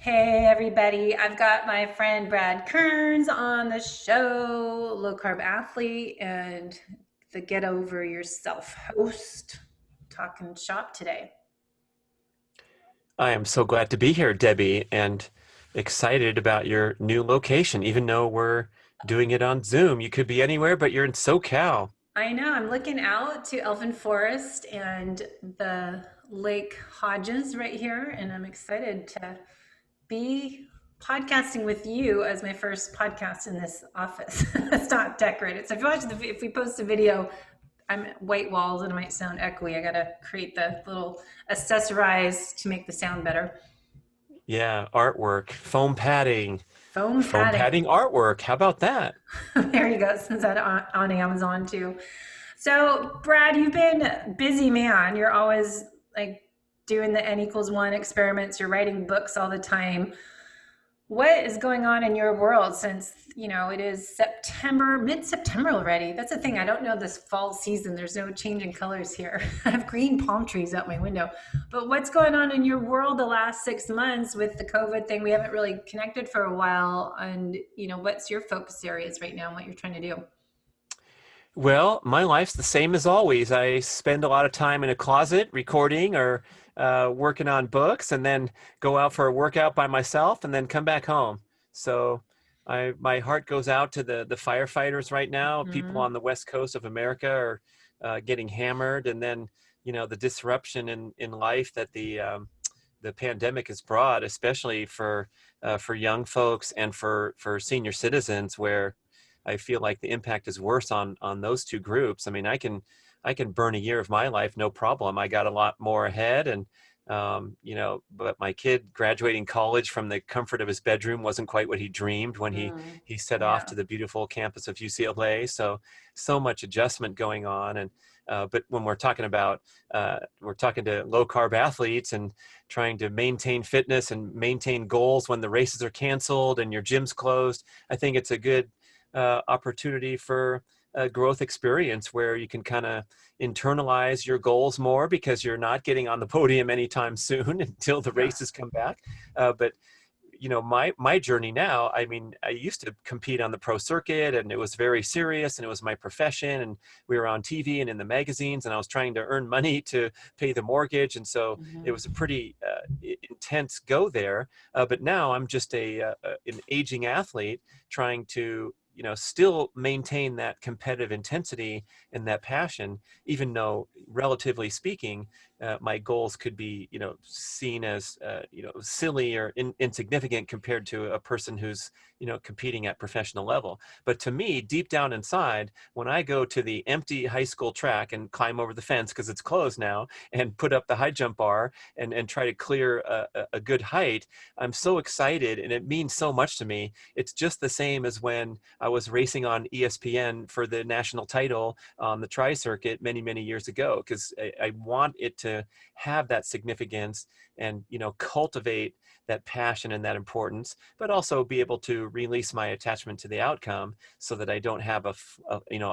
Hey everybody, I've got my friend Brad Kearns on the show, low carb athlete and the Get Over Yourself host, talking shop today. I am so glad to be here, Debbie, and excited about your new location. Even though we're doing it on Zoom, you could be anywhere, but you're in SoCal. I know, I'm looking out to Elfin Forest and the Lake Hodges right here, and I'm excited to be podcasting with you as my first podcast in this office. It's not decorated. So if we post a video, I'm white walls and it might sound echoey. I gotta create the little accessorize to make the sound better. Yeah, artwork, Foam foam padding. padding artwork. How about that? There you go. Since that on Amazon too. So Brad, you've been busy man. You're always like doing the N=1 experiments. You're writing books all the time. What is going on in your world since, it is September, mid-September already? That's the thing. I don't know this fall season. There's no change in colors here. I have green palm trees out my window. But what's going on in your world the last 6 months with the COVID thing? We haven't really connected for a while. And, what's your focus areas right now and what you're trying to do? Well, my life's the same as always. I spend a lot of time in a closet recording or working on books, and then go out for a workout by myself, and then come back home. So, my heart goes out to the firefighters right now. People Mm-hmm. on the west coast of America are getting hammered, and then the disruption in life that the pandemic has brought, especially for young folks and for senior citizens, where I feel like the impact is worse on those two groups. I mean, I can burn a year of my life, no problem. I got a lot more ahead, and but my kid graduating college from the comfort of his bedroom wasn't quite what he dreamed when Mm, he set off yeah. to the beautiful campus of UCLA. So much adjustment going on, and but when we're talking to low carb athletes and trying to maintain fitness and maintain goals when the races are canceled and your gym's closed. I think it's a good opportunity for a growth experience where you can kind of internalize your goals more, because you're not getting on the podium anytime soon until the Yeah. races come back. But my journey now, I mean, I used to compete on the pro circuit, and it was very serious, and it was my profession, and we were on TV and in the magazines, and I was trying to earn money to pay the mortgage, and so it Hmm. was a pretty intense go there. But now I'm just an aging athlete trying to still maintain that competitive intensity and that passion, even though, relatively speaking, my goals could be, seen as, silly or insignificant compared to a person who's, competing at professional level. But to me, deep down inside, when I go to the empty high school track and climb over the fence because it's closed now, and put up the high jump bar and try to clear a good height, I'm so excited, and it means so much to me. It's just the same as when I was racing on ESPN for the national title on the tri circuit many, many years ago, because I want it to have that significance and cultivate that passion and that importance, but also be able to release my attachment to the outcome so that I don't have a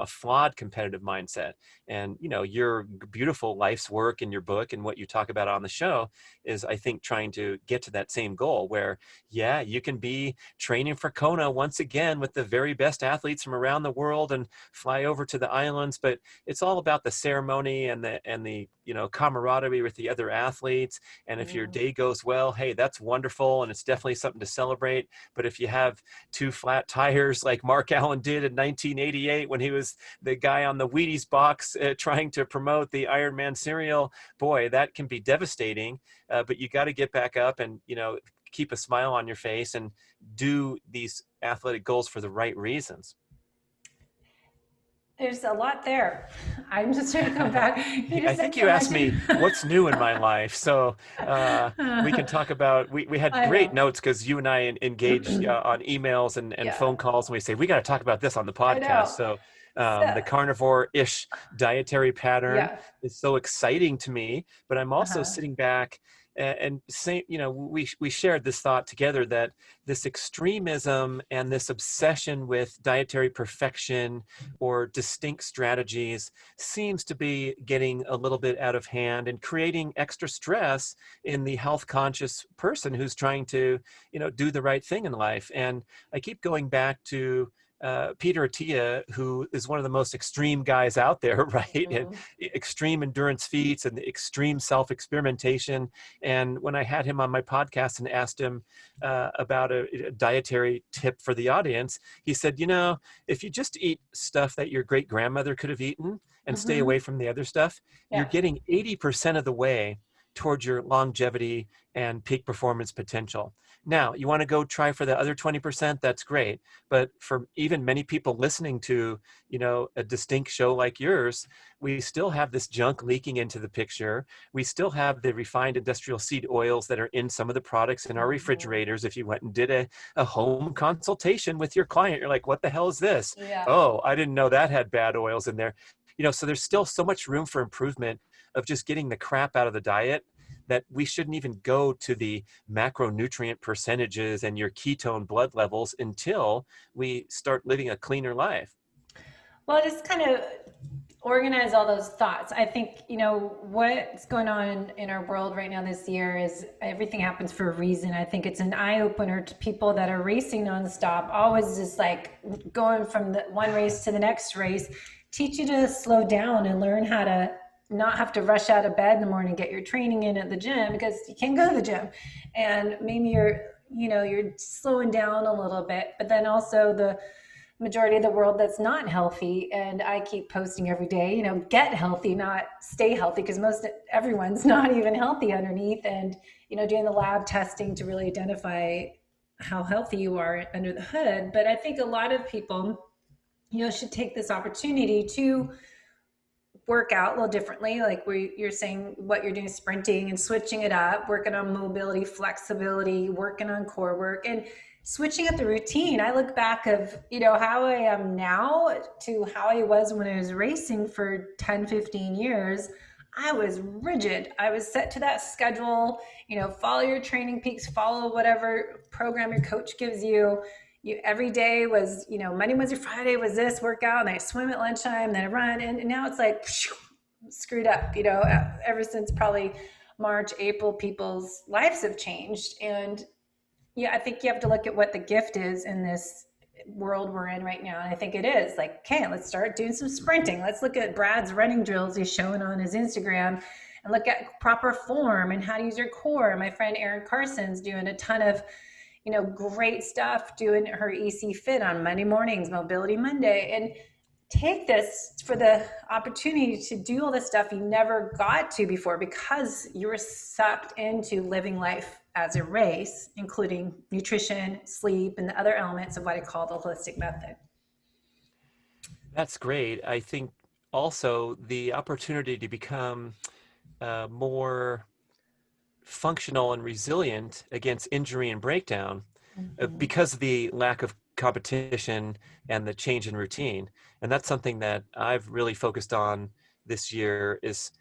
flawed competitive mindset. And your beautiful life's work in your book and what you talk about on the show is, I think, trying to get to that same goal where, yeah, you can be training for Kona once again with the very best athletes from around the world and fly over to the islands, but it's all about the ceremony and the camaraderie with the other athletes. And if your Yeah. day goes well, hey, that's wonderful, and it's definitely something to celebrate. But if you have two flat tires like Mark Allen did in 1988 when he was the guy on the Wheaties box trying to promote the Ironman cereal, boy, that can be devastating. But you got to get back up and keep a smile on your face and do these athletic goals for the right reasons. There's a lot there. I'm just trying to come back. You I just said think so you much. asked me what's new in my life, so we can talk about. We had I great know. notes because you and I engage on emails and Yeah, phone calls, and we say we got to talk about this on the I podcast. know. So So, the carnivore-ish dietary pattern yeah. is so exciting to me, but I'm also Uh-huh. sitting back And same, we shared this thought together that this extremism and this obsession with dietary perfection or distinct strategies seems to be getting a little bit out of hand and creating extra stress in the health conscious person who's trying to, do the right thing in life. And I keep going back to Peter Attia, who is one of the most extreme guys out there, right? And Mhm. extreme endurance feats and extreme self-experimentation. And when I had him on my podcast and asked him about a dietary tip for the audience, he said, if you just eat stuff that your great grandmother could have eaten and stay away Mhm. from the other stuff, you're Yeah. getting 80% of the way towards your longevity and peak performance potential. Now, you want to go try for the other 20%, that's great. But for even many people listening to, a distinct show like yours, we still have this junk leaking into the picture. We still have the refined industrial seed oils that are in some of the products in our Mhm. refrigerators. If you went and did a home consultation with your client, you're like, what the hell is this? Yeah. Oh, I didn't know that had bad oils in there. So there's still so much room for improvement of just getting the crap out of the diet that we shouldn't even go to the macronutrient percentages and your ketone blood levels until we start living a cleaner life. Well, just kind of organize all those thoughts. I think, what's going on in our world right now this year is everything happens for a reason. I think it's an eye opener to people that are racing nonstop, always just like going from the one race to the next race. Teach you to slow down and learn how to not have to rush out of bed in the morning, get your training in at the gym because you can't go to the gym. And maybe you're slowing down a little bit, but then also the majority of the world that's not healthy. And I keep posting every day, get healthy, not stay healthy, because most everyone's not even healthy underneath. And doing the lab testing to really identify how healthy you are under the hood. But I think a lot of people should take this opportunity to work out a little differently, like where you're saying what you're doing, sprinting and switching it up, working on mobility, flexibility, working on core work, and switching up the routine. I look back of how I am now to how I was when I was racing for 10, 15 years. I was rigid. I was set to that schedule, follow your training peaks, follow whatever program your coach gives you. Every day was, Monday, Wednesday, Friday was this workout, and I swim at lunchtime, then I run, and now it's like screwed up. Ever since probably March, April, people's lives have changed, and I think you have to look at what the gift is in this world we're in right now. And I think it is like, okay, let's start doing some sprinting. Let's look at Brad's running drills he's showing on his Instagram and look at proper form and how to use your core. My friend Erin Carson's doing a ton of great stuff doing her EC Fit on Monday mornings, Mobility Monday. And take this for the opportunity to do all the stuff you never got to before because you were sucked into living life as a race, including nutrition, sleep, and the other elements of what I call the holistic method. That's great. I think also the opportunity to become more functional and resilient against injury and breakdown Mm-hmm. because of the lack of competition and the change in routine. And that's something that I've really focused on this year is,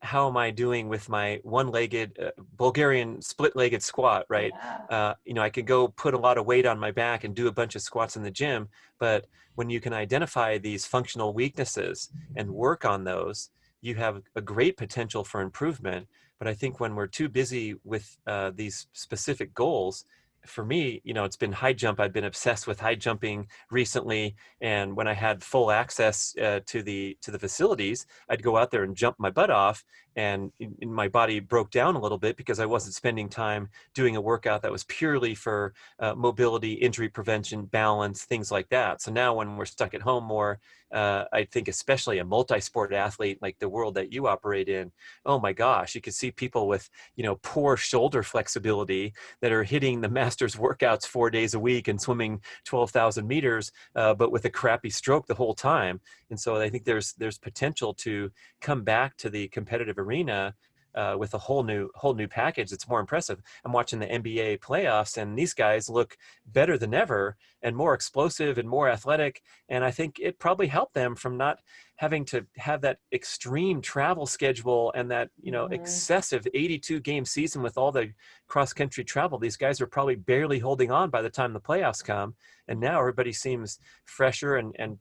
how am I doing with my one-legged Bulgarian split-legged squat, right? Yeah. I could go put a lot of weight on my back and do a bunch of squats in the gym, but when you can identify these functional weaknesses and work on those, you have a great potential for improvement. But I think when we're too busy with these specific goals, for me, it's been high jump. I've been obsessed with high jumping recently, and when I had full access to the facilities, I'd go out there and jump my butt off, and my body broke down a little bit because I wasn't spending time doing a workout that was purely for mobility, injury prevention, balance, things like that. So now, when we're stuck at home more, I think especially a multi-sport athlete like the world that you operate in, oh my gosh, you could see people with poor shoulder flexibility that are hitting the master's workouts 4 days a week and swimming 12,000 meters, but with a crappy stroke the whole time. And so I think there's potential to come back to the competitive arena with a whole new package. It's more impressive. I'm watching the NBA playoffs, and these guys look better than ever and more explosive and more athletic. And I think it probably helped them from not having to have that extreme travel schedule and that, Mhm. excessive 82 game season with all the cross country travel. These guys are probably barely holding on by the time the playoffs come. And now everybody seems fresher and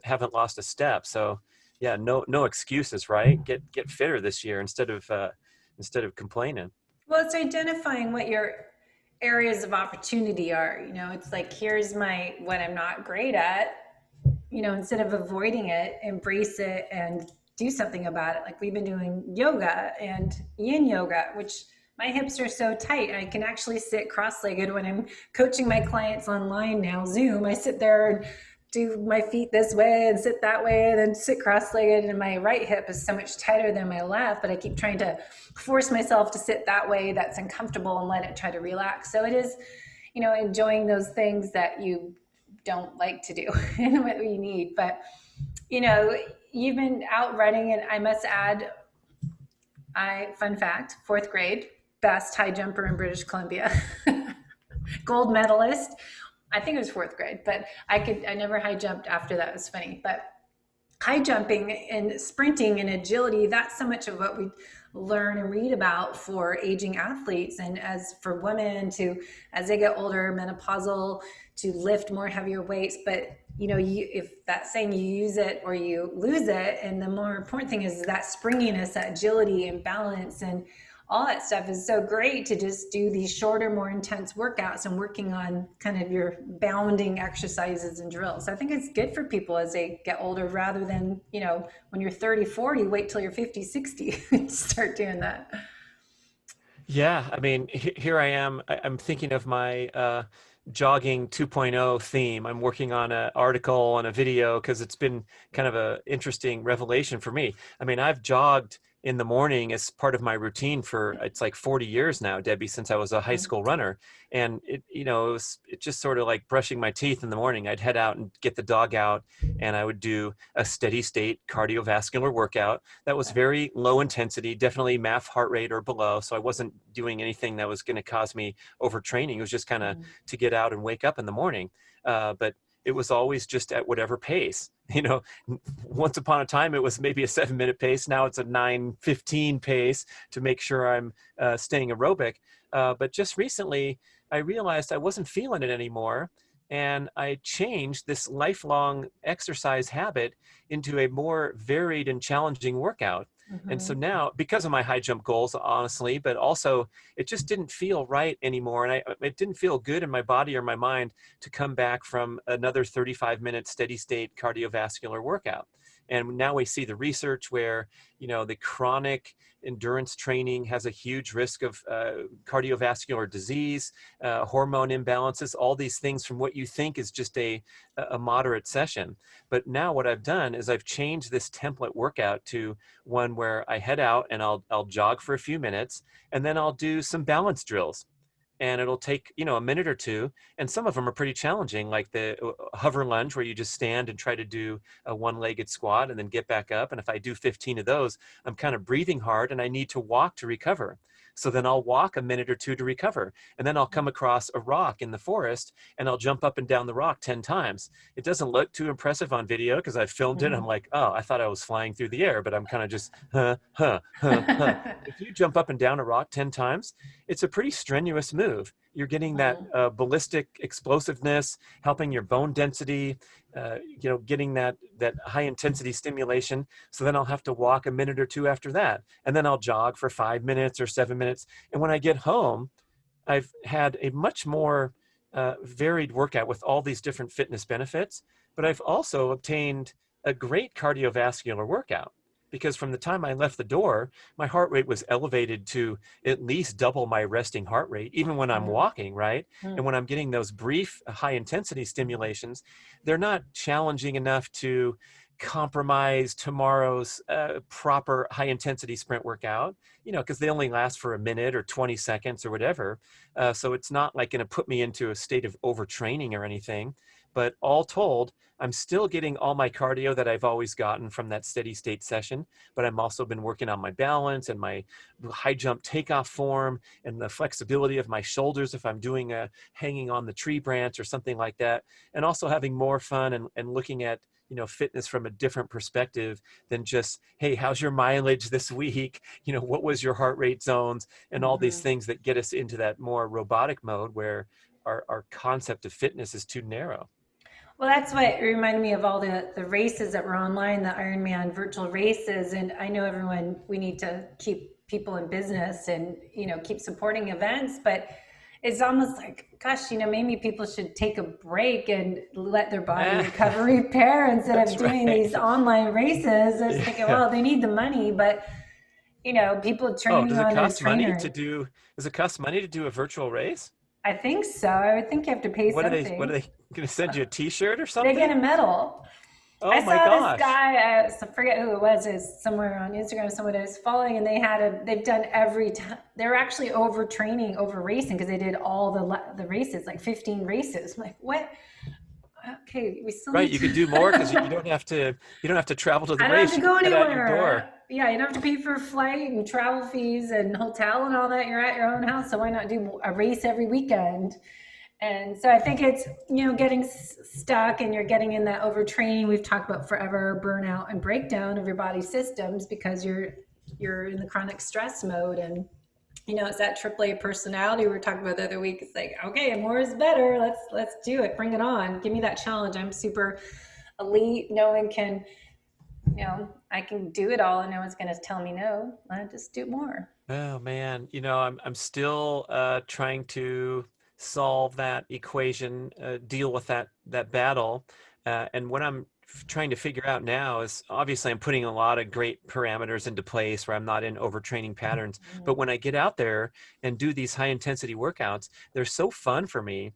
haven't lost a step. So yeah, no excuses, right? Get fitter this year instead of complaining. Well, it's identifying what your areas of opportunity are. It's like, here's what I'm not great at. Instead of avoiding it, embrace it and do something about it. Like, we've been doing yoga and yin yoga, which my hips are so tight. I can actually sit cross-legged when I'm coaching my clients online now, Zoom. I sit there and do my feet this way and sit that way and then sit cross-legged, and my right hip is so much tighter than my left, but I keep trying to force myself to sit that way that's uncomfortable and let it try to relax. So it is, enjoying those things that you don't like to do and what you need. But you know you've been out running, and I must add, fun fact, fourth grade, best high jumper in British Columbia. Gold medalist. I think it was fourth grade, but I never high jumped after that. It was funny. But high jumping and sprinting and agility, that's so much of what we learn and read about for aging athletes, and as for women to, as they get older, menopausal, to lift more heavier weights. But if that saying, you use it or you lose it, and the more important thing is that springiness, that agility and balance, and all that stuff is so great to just do these shorter, more intense workouts and working on kind of your bounding exercises and drills. I think it's good for people as they get older, rather than, when you're 30, 40, wait till you're 50, 60 to start doing that. Yeah, I mean, here I am. I'm thinking of my jogging 2.0 theme. I'm working on an article and a video because it's been kind of a interesting revelation for me. I mean, I've jogged in the morning as part of my routine for it's like 40 years now, Debbie, since I was a high school runner. And it just sort of like brushing my teeth in the morning. I'd head out and get the dog out, and I would do a steady state cardiovascular workout that was very low intensity, definitely MAF heart rate or below. So I wasn't doing anything that was going to cause me overtraining. It was just kind of to get out and wake up in the morning. But it was always just at whatever pace. Once upon a time, it was maybe a 7-minute pace. Now it's a 9:15 pace to make sure I'm staying aerobic. But just recently, I realized I wasn't feeling it anymore. And I changed this lifelong exercise habit into a more varied and challenging workout. And so Mm-hmm. now, because of my high jump goals, honestly, but also it just didn't feel right anymore. And it didn't feel good in my body or my mind to come back from another 35-minute steady state cardiovascular workout. And now we see the research where, the chronic endurance training has a huge risk of cardiovascular disease, hormone imbalances, all these things from what you think is just a moderate session. But now what I've done is I've changed this template workout to one where I head out and I'll jog for a few minutes, and then I'll do some balance drills. And it'll take, a minute or two. And some of them are pretty challenging, like the hover lunge, where you just stand and try to do a one-legged squat and then get back up. And if I do 15 of those, I'm kind of breathing hard and I need to walk to recover. So then I'll walk a minute or two to recover. And then I'll come across a rock in the forest and I'll jump up and down the rock 10 times. It doesn't look too impressive on video because I filmed it. I'm like, oh, I thought I was flying through the air, but I'm kind of just, huh, huh, huh, huh. If you jump up and down a rock 10 times, it's a pretty strenuous move. You're getting that ballistic explosiveness, helping your bone density, getting that high intensity stimulation. So then I'll have to walk a minute or two after that. And then I'll jog for 5 minutes or 7 minutes. And when I get home, I've had a much more varied workout with all these different fitness benefits, but I've also obtained a great cardiovascular workout because from the time I left the door, my heart rate was elevated to at least double my resting heart rate, even when I'm walking, right? And when I'm getting those brief high intensity stimulations, they're not challenging enough to compromise tomorrow's proper high intensity sprint workout, because they only last for a minute or 20 seconds or whatever. So it's not like going to put me into a state of overtraining or anything, but all told, I'm still getting all my cardio that I've always gotten from that steady state session, but I'm also been working on my balance and my high jump takeoff form and the flexibility of my shoulders if I'm doing a hanging on the tree branch or something like that, and also having more fun and looking at, you know, fitness from a different perspective than just, hey, how's your mileage this week? You know, what was your heart rate zones and all these things that get us into that more robotic mode where our concept of fitness is too narrow. Well, that's what reminded me of all the races that were online, the Ironman virtual races. And I know everyone, we need to keep people in business and, you know, keep supporting events, but it's almost like, gosh, you know, maybe people should take a break and let their body recover, repair instead of That's doing right. these online races. I was thinking, Yeah. well, they need the money, but, you know, people Oh, training on their trainer. does it cost money to do a virtual race? I think so. I would think you have to pay What are something. they going to send you a t-shirt or They get something? a medal. I Oh my saw this gosh. guy, I forget who it was, is somewhere on Instagram, someone I was following, and they've done every time. They're actually overtraining, over racing because they did all the races, like 15 races. I'm like, what? Okay, we still Right, need you could do more because you to. don't have to travel to the I don't have race. to You can go get out your door. anywhere. Yeah, you don't have to pay for flight and travel fees and hotel and all that. You're at your own house, so why not do a race every weekend? And so I think it's, you know, getting stuck and you're getting in that overtraining. We've talked about forever burnout and breakdown of your body systems because you're in the chronic stress mode. And, you know, it's that AAA personality we were talking about the other week. It's like, okay, more is better. Let's do it. Bring it on. Give me that challenge. I'm super elite. No one can, you know, I can do it all and no one's going to tell me no. I just do more. Oh man, you know, I'm still trying to solve that equation, deal with that battle, and what I'm trying to figure out now is obviously I'm putting a lot of great parameters into place where I'm not in overtraining patterns. But when I get out there and do these high intensity workouts, they're so fun for me,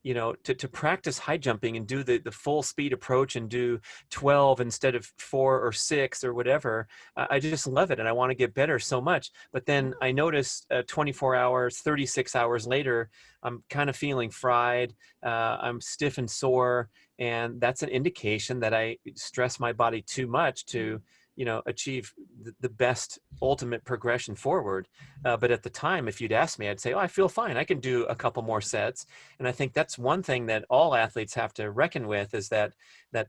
you know, to practice high jumping and do the full speed approach and do 12 instead of 4 or 6 or whatever. I just love it and I want to get better so much. But then I notice 24 hours, 36 hours later, I'm kind of feeling fried. I'm stiff and sore. And that's an indication that I stress my body too much to, you know, achieve the best ultimate progression forward. But at the time, if you'd asked me, I'd say, oh, I feel fine. I can do a couple more sets. And I think that's one thing that all athletes have to reckon with is that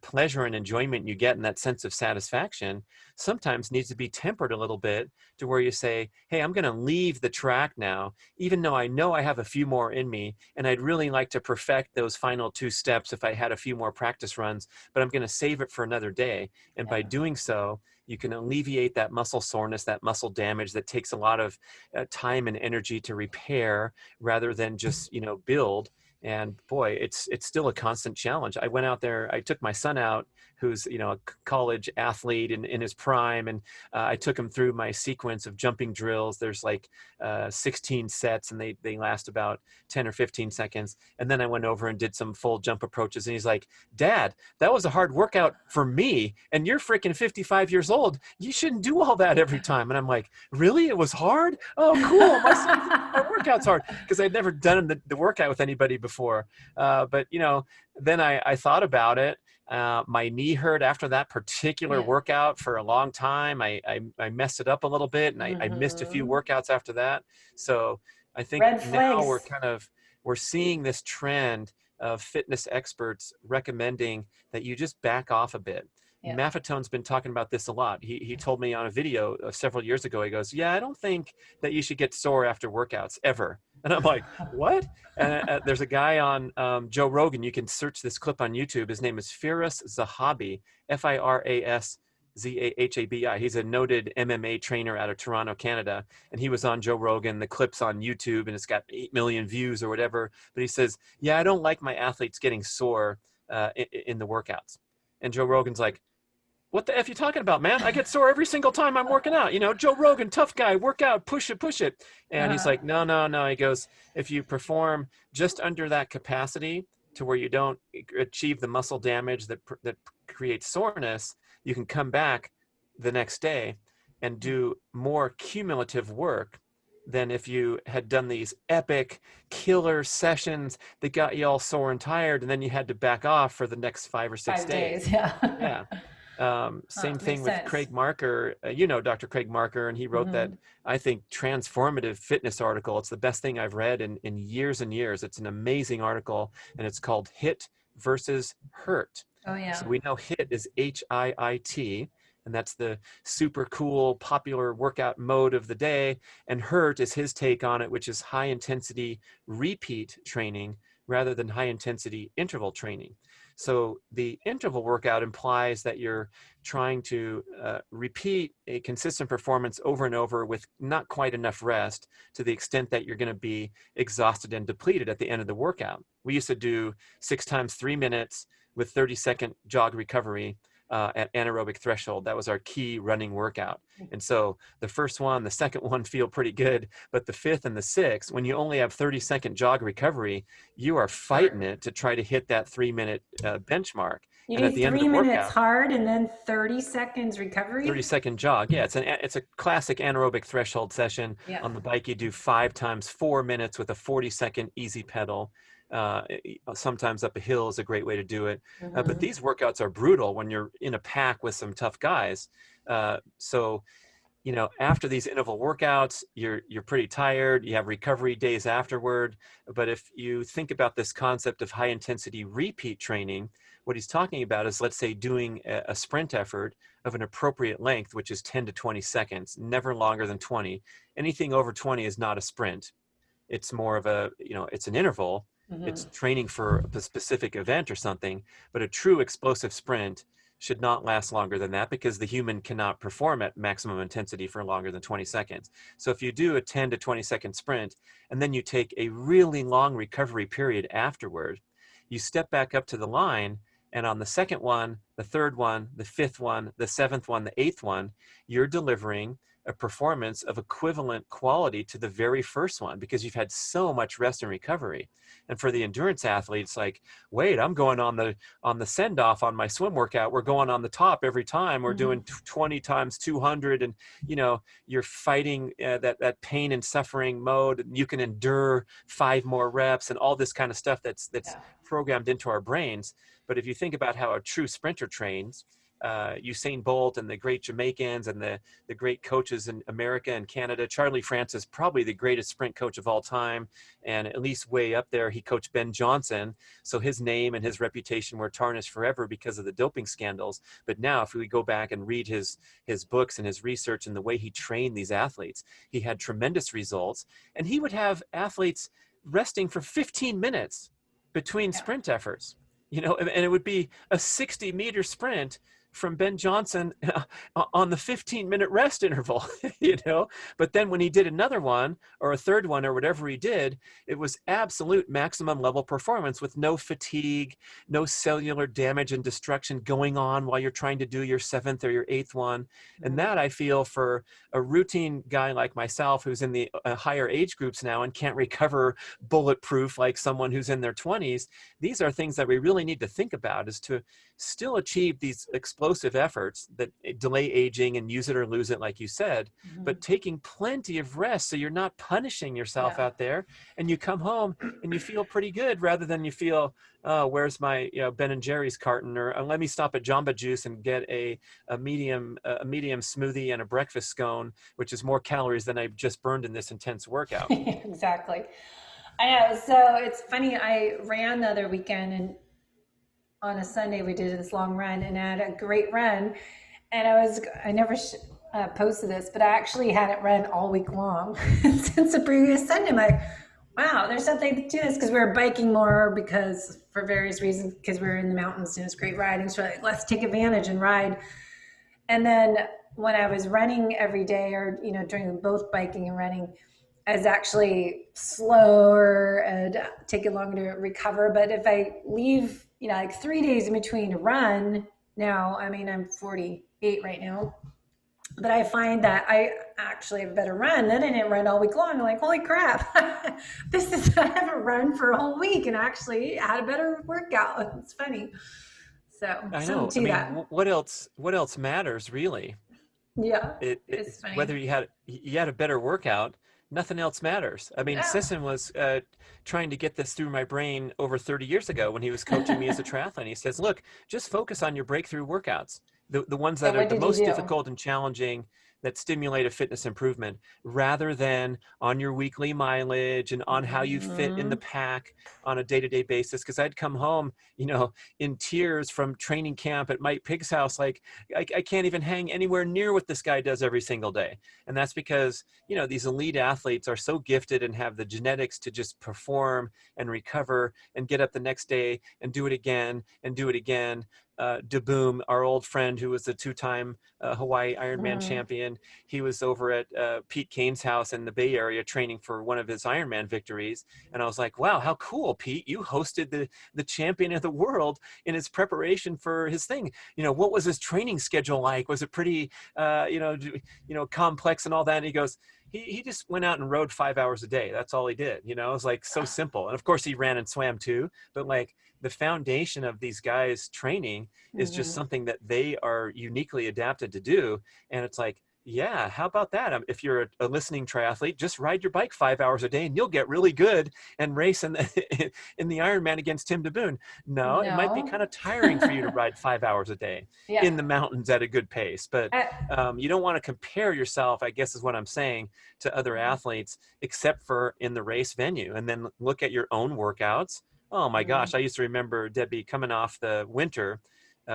pleasure and enjoyment you get and that sense of satisfaction sometimes needs to be tempered a little bit to where you say, hey, I'm going to leave the track now, even though I know I have a few more in me. And I'd really like to perfect those final 2 steps if I had a few more practice runs, but I'm going to save it for another day. And by Yeah. doing so, you can alleviate that muscle soreness, that muscle damage that takes a lot of time and energy to repair rather than just, you know, build. And boy, it's still a constant challenge. I went out there, I took my son out, who's, you know, a college athlete in his prime, and I took him through my sequence of jumping drills. There's like 16 sets, and they last about 10 or 15 seconds. And then I went over and did some full jump approaches, and he's like, Dad, that was a hard workout for me, and you're freaking 55 years old. You shouldn't do all that every time. And I'm like, really? It was hard? Oh, cool. My son thinks my workout's hard because I'd never done the workout with anybody before. But, you know, then I thought about it. My knee hurt after that particular Yeah. workout for a long time. I messed it up a little bit and I missed a few workouts after that. So I think Red now flags. we're seeing this trend of fitness experts recommending that you just back off a bit. Yeah. Maffetone's been talking about this a lot. He told me on a video several years ago, he goes, yeah, I don't think that you should get sore after workouts ever. And I'm like, what? And there's a guy on Joe Rogan. You can search this clip on YouTube. His name is Firas Zahabi, Firas Zahabi. He's a noted MMA trainer out of Toronto, Canada. And he was on Joe Rogan. The clip's on YouTube and it's got 8 million views or whatever. But he says, yeah, I don't like my athletes getting sore in the workouts. And Joe Rogan's like, what the F you talking about, man? I get sore every single time I'm working out. You know, Joe Rogan, tough guy, work out, push it, push it. And he's like, no, no, no. He goes, if you perform just under that capacity to where you don't achieve the muscle damage that creates soreness, you can come back the next day and do more cumulative work than if you had done these epic killer sessions that got you all sore and tired, and then you had to back off for the next 5 or 6 days. 5 days. Yeah. Yeah. Same thing Makes with sense. Craig Marker. You know Dr. Craig Marker, and he wrote that, Hmm. I think, transformative fitness article. It's the best thing I've read in years and years. It's an amazing article, and it's called HIT versus HURT. Oh yeah. So we know HIT is HIIT, and that's the super cool, popular workout mode of the day. And HURT is his take on it, which is high intensity repeat training rather than high intensity interval training. So the interval workout implies that you're trying to repeat a consistent performance over and over with not quite enough rest, to the extent that you're going to be exhausted and depleted at the end of the workout. We used to do 6 times 3 minutes with 30-second jog recovery at anaerobic threshold. That was our key running workout. And so the first one, the second one feel pretty good, but the fifth and the sixth, when you only have 30-second jog recovery, you are fighting Hard. it to try to hit that 3-minute benchmark. You And do at the end of the 3 minutes workout, hard and then 30 seconds recovery. 30-second jog. Yeah, it's a classic anaerobic threshold session. Yeah. On the bike, you do 5 times 4 minutes with a 40-second easy pedal. Sometimes up a hill is a great way to do it. But Hmm. these workouts are brutal when you're in a pack with some tough guys. So after these interval workouts, you're pretty tired. You have recovery days afterward. But if you think about this concept of high intensity repeat training, what he's talking about is, let's say, doing a sprint effort of an appropriate length, which is 10 to 20 seconds, never longer than 20. Anything over 20 is not a sprint. It's more of it's an interval. Hmm. It's training for a specific event or something. But a true explosive sprint should not last longer than that, because the human cannot perform at maximum intensity for longer than 20 seconds. So if you do a 10 to 20-second sprint, and then you take a really long recovery period afterward, you step back up to the line, and on the second one, the third one, the fifth one, the seventh one, the eighth one, you're delivering a performance of equivalent quality to the very first one, because you've had so much rest and recovery. And for the endurance athletes, like, wait, I'm going on the send off on my swim workout. We're going on the top every time. We're doing Hmm. 20 times 200, and you're fighting that pain and suffering mode. You can endure 5 more reps and all this kind of stuff that's Yeah. programmed into our brains. But if you think about how a true sprinter trains, Usain Bolt and the great Jamaicans and the great coaches in America and Canada. Charlie Francis, probably the greatest sprint coach of all time, and at least way up there. He coached Ben Johnson, so his name and his reputation were tarnished forever because of the doping scandals. But now, if we go back and read his books and his research and the way he trained these athletes, he had tremendous results. And he would have athletes resting for 15 minutes between Yeah. sprint efforts. And it would be a 60-meter sprint from Ben Johnson on the 15-minute rest interval, But then when he did another one or a third one or whatever he did, it was absolute maximum level performance with no fatigue, no cellular damage and destruction going on while you're trying to do your seventh or your eighth one. And Hmm. that, I feel, for a routine guy like myself who's in the higher age groups now and can't recover bulletproof like someone who's in their 20s, these are things that we really need to think about, is to still achieve these explosive efforts that delay aging and use it or lose it, like you said, Hmm. but taking plenty of rest so you're not punishing yourself Yeah. out there, and you come home and you feel pretty good, rather than you feel, oh, where's my Ben and Jerry's carton, or let me stop at Jamba Juice and get a medium smoothie and a breakfast scone, which is more calories than I've just burned in this intense workout. Exactly. I know. So it's funny. I ran the other weekend, and on a Sunday we did this long run, and I had a great run. And I never posted this, but I actually hadn't run all week long since the previous Sunday. I'm like, wow, there's something to this, because we were biking more, because for various reasons, because we were in the mountains and it's great riding. So like, let's take advantage and ride. And then when I was running every day, or during both biking and running, I was actually slower and taking longer to recover. But if I leave, like 3 days in between to run, now, I mean, I'm 48 right now, but I find that I actually have a better run. Then I didn't run all week long. I'm like, holy crap, I haven't run for a whole week and actually had a better workout. It's funny. So I something know. I to mean, that. what else matters really? Yeah, It it's whether funny. you had a better workout nothing else matters. I mean, Yeah. Sisson was trying to get this through my brain over 30 years ago when he was coaching me as a triathlete. He says, look, just focus on your breakthrough workouts, the ones that And are what the did you most do? difficult and challenging, that stimulate a fitness improvement, rather than on your weekly mileage and on how you fit in the Mhm. pack on a day-to-day basis. Because I'd come home, in tears from training camp at Mike Pig's house, like I can't even hang anywhere near what this guy does every single day. And that's because these elite athletes are so gifted and have the genetics to just perform and recover and get up the next day and do it again and do it again. DeBoom, our old friend who was the two-time Hawaii Ironman Mhm. champion, he was over at Pete Kane's house in the Bay Area training for one of his Ironman victories. And I was like, wow, how cool, Pete. You hosted the champion of the world in his preparation for his thing. What was his training schedule like? Was it pretty, complex and all that? And he goes, he just went out and rode 5 hours a day. That's all he did. It was like so simple. And of course he ran and swam too, but like the foundation of these guys training is just Mhm. something that they are uniquely adapted to do. And it's like, yeah, how about that? If you're a listening triathlete, just ride your bike 5 hours a day and you'll get really good and race in the, in the Ironman against Tim DeBoon. No, it might be No. kind of tiring for you to ride 5 hours a day Yeah. in the mountains at a good pace. But I, you don't want to compare yourself, I guess is what I'm saying, to other athletes, except for in the race venue. And then look at your own workouts. Oh my gosh, Mhm. I used to remember, Debbie, coming off the winter,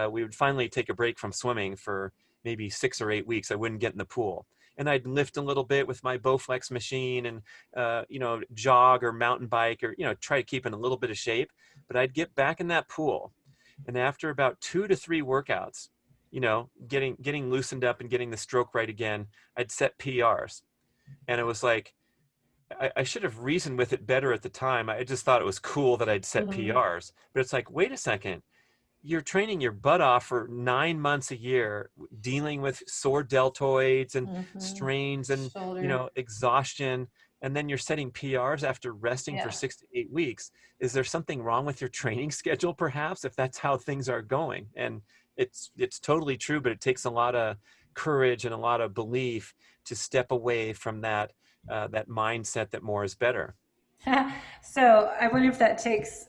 we would finally take a break from swimming for maybe 6 or 8 weeks. I wouldn't get in the pool. And I'd lift a little bit with my Bowflex machine and, jog or mountain bike or, try to keep in a little bit of shape. But I'd get back in that pool. And after about 2 to 3 workouts, getting loosened up and getting the stroke right again, I'd set PRs. And it was like, I should have reasoned with it better at the time. I just thought it was cool that I'd set Mhm. PRs. But it's like, wait a second, you're training your butt off for 9 months a year, dealing with sore deltoids and Mhm. strains and, Shoulder. exhaustion. And then you're setting PRs after resting for Yeah. 6 to 8 weeks. Is there something wrong with your training schedule, perhaps, if that's how things are going? And it's totally true, but it takes a lot of courage and a lot of belief to step away from that mindset that more is better. So I wonder if that takes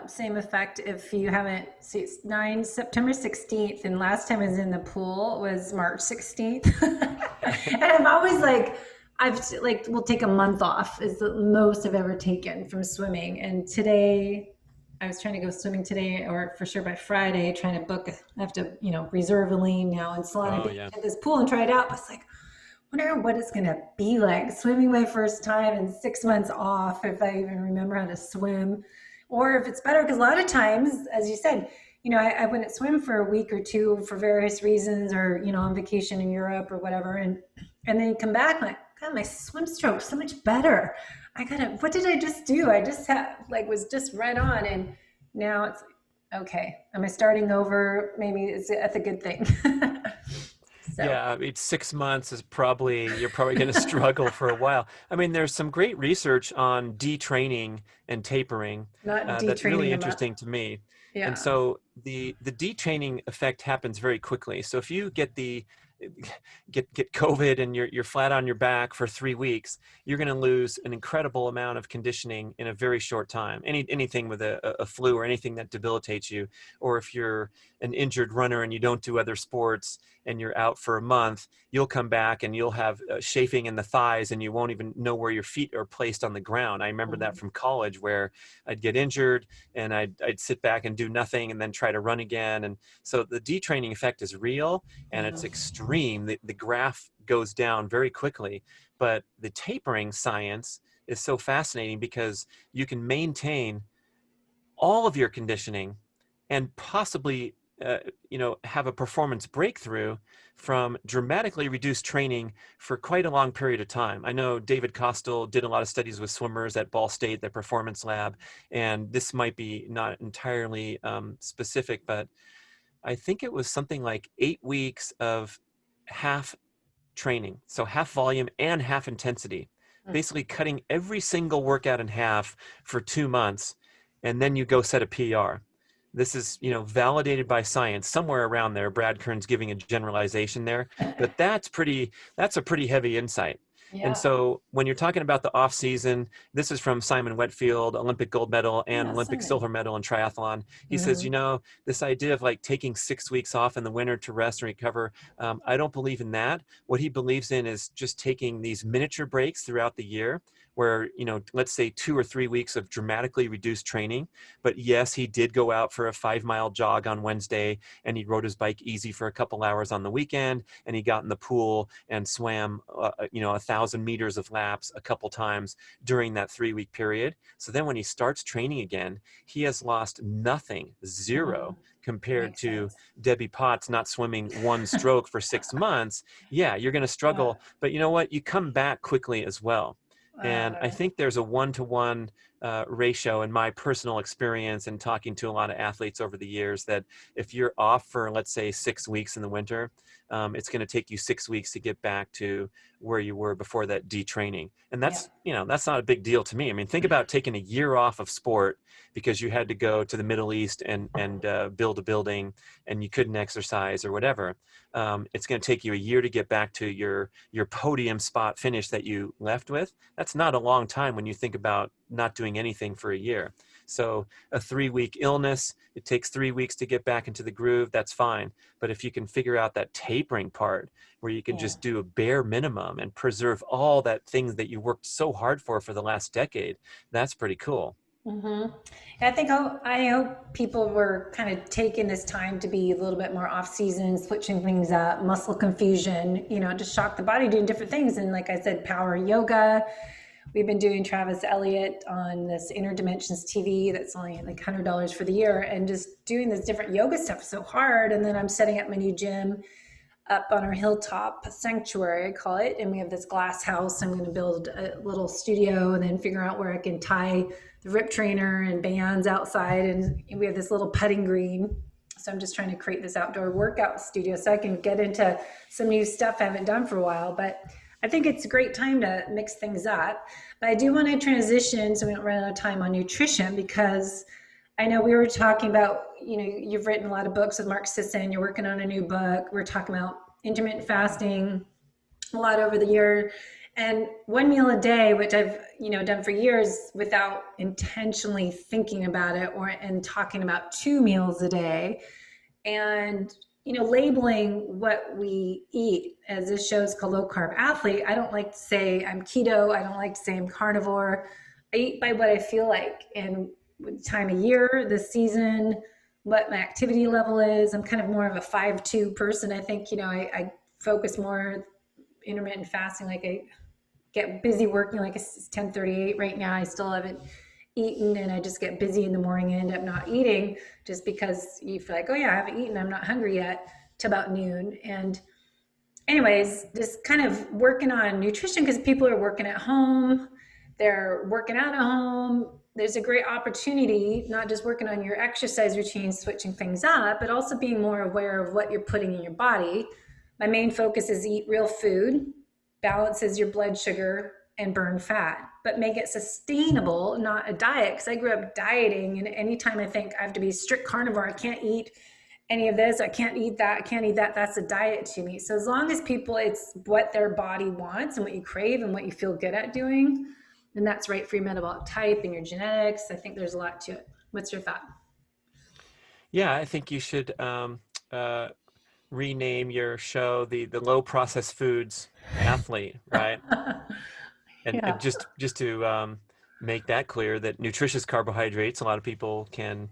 same effect if you haven't see it's 9 September 16th, and last time I was in the pool was March 16th. And I'm always like, I've like we'll take a month off is the most I've ever taken from swimming. And today I was trying to go swimming today, or for sure by Friday, trying to book. I have to, reserve a lane now in Solana Oh Beach yeah. at this pool and try it out. I was like, wonder what it's gonna be like swimming my first time and 6 months off, if I even remember how to swim, or if it's better. Because a lot of times, as you said, I wouldn't swim for a week or two for various reasons, or on vacation in Europe or whatever, and then you come back like, God, my swim stroke so much better. I gotta. What did I just do? I just was just right on, and now it's like, okay. Am I starting over? Maybe that's a good thing. So. Yeah, I mean, 6 months is you're probably going to struggle for a while. I mean, there's some great research on detraining and tapering Not that's detraining really them up. interesting to me. And Yeah. so the detraining effect happens very quickly. So if you get COVID and you're flat on your back for 3 weeks, you're going to lose an incredible amount of conditioning in a very short time. Anything with a flu or anything that debilitates you, or if you're an injured runner and you don't do other sports and you're out for a month, you'll come back and you'll have chafing in the thighs and you won't even know where your feet are placed on the ground. I remember that Mhm. from college, where I'd get injured and I'd sit back and do nothing and then try to run again. And so the detraining effect is real and Yeah. it's extreme. The graph goes down very quickly, but the tapering science is so fascinating because you can maintain all of your conditioning and possibly have a performance breakthrough from dramatically reduced training for quite a long period of time. I know David Costel did a lot of studies with swimmers at Ball State, their performance lab, and this might be not entirely specific, but I think it was something like 8 weeks of half training, so half volume and half intensity, basically cutting every single workout in half for 2 months, and then you go set a PR. This is, validated by science somewhere around there. Brad Kearns giving a generalization there, but that's a pretty heavy insight. And Yeah. so when you're talking about the off season, this is from Simon Wetfield, Olympic gold medal and Yeah, Olympic Simon. silver medal in triathlon. He says, Hmm. you know, this idea of like taking 6 weeks off in the winter to rest and recover, I don't believe in that. What he believes in is just taking these miniature breaks throughout the year where, you know, let's say 2 or 3 weeks of dramatically reduced training. But yes, he did go out for a 5 mile jog on Wednesday, and he rode his bike easy for a couple hours on the weekend, and he got in the pool and swam, you know, 1,000 meters of laps a couple times during that 3 week period. So then when he starts training again, he has lost nothing, Hmm. zero, compared Makes to sense. Debbie Potts not swimming one stroke for 6 months. Yeah, you're going to Yeah. struggle, but you know what? You come back quickly as well. And I Uh, think there's a one-to-one ratio in my personal experience and talking to a lot of athletes over the years that if you're off for, let's say, 6 weeks in the winter, it's going to take you 6 weeks to get back to where you were before that detraining. And yeah. that's, you know, that's not a big deal to me. I mean, think about taking a year off of sport because you had to go to the Middle East and build a building and you couldn't exercise or whatever. It's going to take you a year to get back to your podium spot finish that you left with. That's not a long time when you think about not doing anything for a year. So a 3 week illness, it takes 3 weeks to get back into the groove. That's fine. But if you can figure out that tapering part where you can Yeah. just do a bare minimum and preserve all that things that you worked so hard for the last decade, that's pretty cool. Hmm. I hope people were kind of taking this time to be a little bit more off season, switching things up, muscle confusion, you know, just shock the body, doing different things. And like I said, power yoga. We've been doing Travis Elliott on this Inner Dimensions TV that's only like $100 for the year, and just doing this different yoga stuff so hard. And then I'm setting up my new gym up on our hilltop sanctuary, I call it. And we have this glass house. I'm going to build a little studio and then figure out where I can tie the rip trainer and bands outside. And we have this little putting green. So I'm just trying to create this outdoor workout studio so I can get into some new stuff I haven't done for a while. But I think it's a great time to mix things up. But I do want to transition so we don't run out of time on nutrition, because I know we were talking about, you know, you've written a lot of books with Mark Sisson, you're working on a new book. We're talking about intermittent fasting a lot over the year. And one meal a day, which I've, you know, done for years without intentionally thinking about it, or and talking about 2 meals a day. And, you know, labeling what we eat, as this show is called Low Carb Athlete. I don't like to say I'm keto. I don't like to say I'm carnivore. I eat by what I feel like, and time of year, the season, what my activity level is. I'm kind of more of a 5-2 person. I think, you know, I focus more intermittent fasting. Like I get busy working, like it's 10:38 right now. I still haven't eaten, and I just get busy in the morning and end up not eating, just because you feel like, oh yeah, I haven't eaten, I'm not hungry yet, to about noon. And anyways, just kind of working on nutrition, because people are working at home, they're working out at home. There's a great opportunity, not just working on your exercise routine, switching things up, but also being more aware of what you're putting in your body. My main focus is eat real food, balances your blood sugar, and burn fat, but make it sustainable, not a diet. Because I grew up dieting, and anytime I think I have to be strict carnivore, I can't eat any of this, I can't eat that, I can't eat that, that's a diet to me. So as long as people, it's what their body wants and what you crave and what you feel good at doing, then that's right for your metabolic type and your genetics. I think there's a lot to it. What's your thought? Yeah, I think you should uh, rename your show the low processed foods athlete, right? And Yeah. just to make that clear, that nutritious carbohydrates, a lot of people can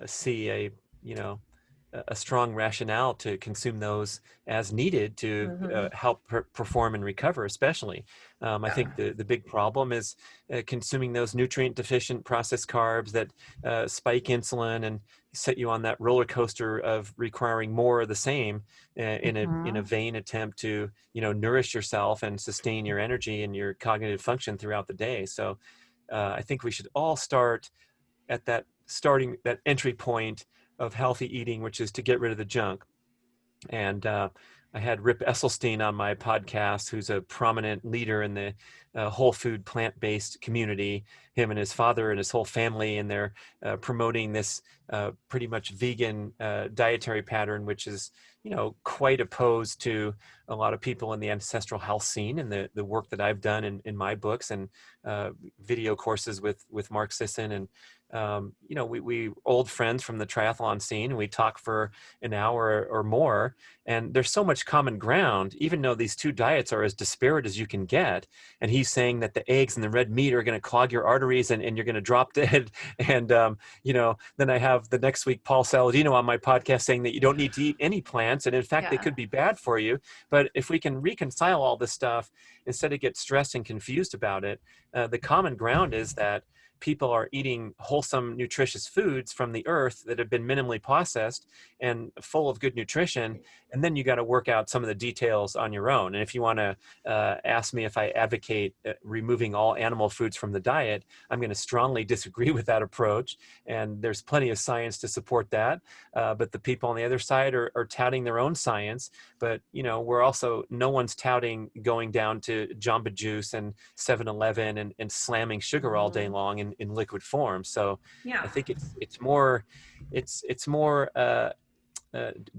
see a, you know, a strong rationale to consume those as needed to Mm-hmm. help perform and recover, especially. I Yeah. think the big problem is consuming those nutrient deficient processed carbs that spike insulin and set you on that roller coaster of requiring more of the same in a Mm-hmm. vain attempt to, you know, nourish yourself and sustain your energy and your cognitive function throughout the day. So I think we should all start at that entry point of healthy eating, which is to get rid of the junk. And I had Rip Esselstyn on my podcast, who's a prominent leader in the whole food plant-based community. Him and his father and his whole family, and they're promoting this pretty much vegan dietary pattern, which is, you know, quite opposed to a lot of people in the ancestral health scene, and the work that I've done in my books and video courses with Mark Sisson. And you know, we old friends from the triathlon scene, and we talk for an hour or more, and there's so much common ground, even though these two diets are as disparate as you can get. And he's saying that the eggs and the red meat are going to clog your arteries, and you're going to drop dead. And you know, then I have the next week Paul Saladino on my podcast saying that you don't need to eat any plants, and in fact they Yeah. could be bad for you. But if we can reconcile all this stuff instead of get stressed and confused about it, the common ground is that people are eating wholesome, nutritious foods from the earth that have been minimally processed and full of good nutrition. And then you got to work out some of the details on your own. And if you want to ask me if I advocate removing all animal foods from the diet, I'm going to strongly disagree with that approach. And there's plenty of science to support that. But the people on the other side are touting their own science. But, you know, we're also, no one's touting going down to Jamba Juice and 7-Eleven and slamming sugar all day long in liquid form. So I Yeah. think it's more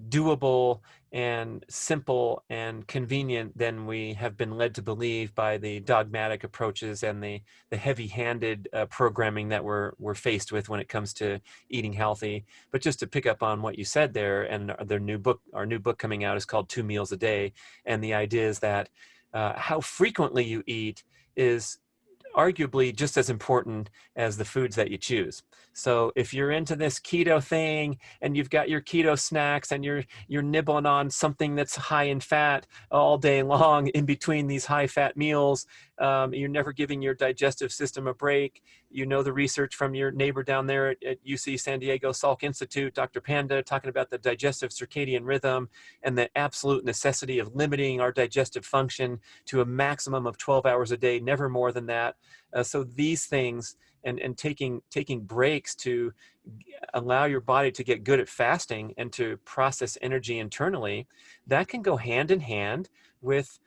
doable and simple and convenient than we have been led to believe by the dogmatic approaches and the heavy-handed programming that we're faced with when it comes to eating healthy. But just to pick up on what you said there, and our new book coming out is called 2 Meals a Day, and the idea is that how frequently you eat is arguably just as important as the foods that you choose. So if you're into this keto thing and you've got your keto snacks and you're nibbling on something that's high in fat all day long in between these high fat meals, you're never giving your digestive system a break. You know the research from your neighbor down there at UC San Diego Salk Institute, Dr. Panda, talking about the digestive circadian rhythm and the absolute necessity of limiting our digestive function to a maximum of 12 hours a day, never more than that. So these things and taking breaks to allow your body to get good at fasting and to process energy internally, that can go hand in hand with,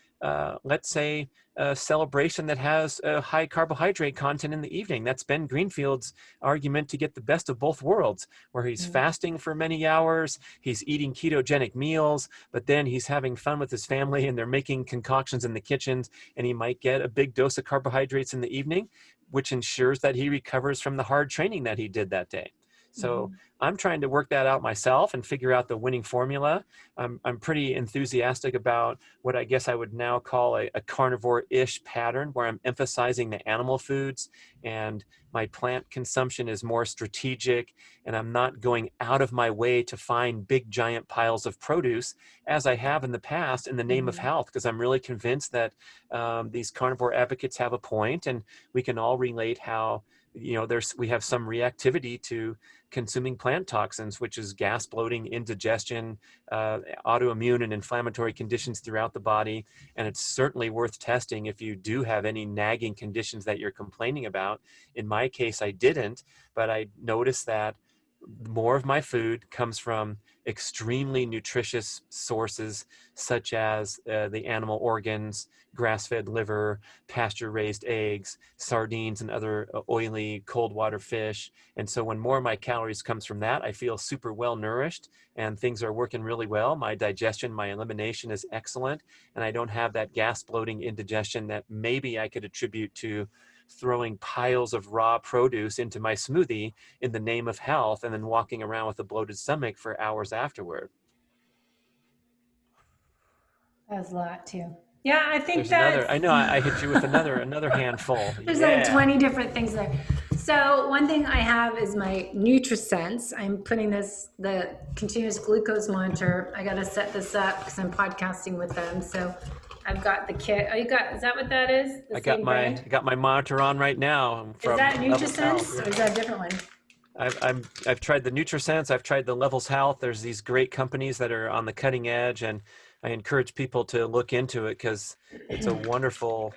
let's say, a celebration that has a high carbohydrate content in the evening. That's Ben Greenfield's argument to get the best of both worlds, where he's fasting for many hours, he's eating ketogenic meals, but then he's having fun with his family and they're making concoctions in the kitchens, and he might get a big dose of carbohydrates in the evening, which ensures that he recovers from the hard training that he did that day. So I'm trying to work that out myself and figure out the winning formula. I'm pretty enthusiastic about what I guess I would now call a carnivore-ish pattern, where I'm emphasizing the animal foods and my plant consumption is more strategic, and I'm not going out of my way to find big giant piles of produce as I have in the past in the name of health, because I'm really convinced that these carnivore advocates have a point, and we can all relate how, you know, we have some reactivity to consuming plant toxins, which is gas, bloating, indigestion, autoimmune and inflammatory conditions throughout the body. And it's certainly worth testing if you do have any nagging conditions that you're complaining about. In my case, I didn't, but I noticed that more of my food comes from extremely nutritious sources, such as the animal organs, grass-fed liver, pasture-raised eggs, sardines, and other oily cold water fish. And so when more of my calories comes from that, I feel super well nourished and things are working really well. My digestion, my elimination is excellent, and I don't have that gas, bloating, indigestion that maybe I could attribute to throwing piles of raw produce into my smoothie in the name of health and then walking around with a bloated stomach for hours afterward. That was a lot too. Yeah, I think There's another, I that's know I hit you with another handful. there's like Yeah. 20 different things there. So one thing I have is my NutriSense. I'm putting the continuous glucose monitor. I got to set this up because I'm podcasting with them. So I've got the kit. Oh, is that what that is? The same brand? I got my monitor on right now Is from that Levels Health. NutriSense or is that a different one? I've tried the NutriSense, I've tried the Levels Health. There's these great companies that are on the cutting edge, and I encourage people to look into it because it's a wonderful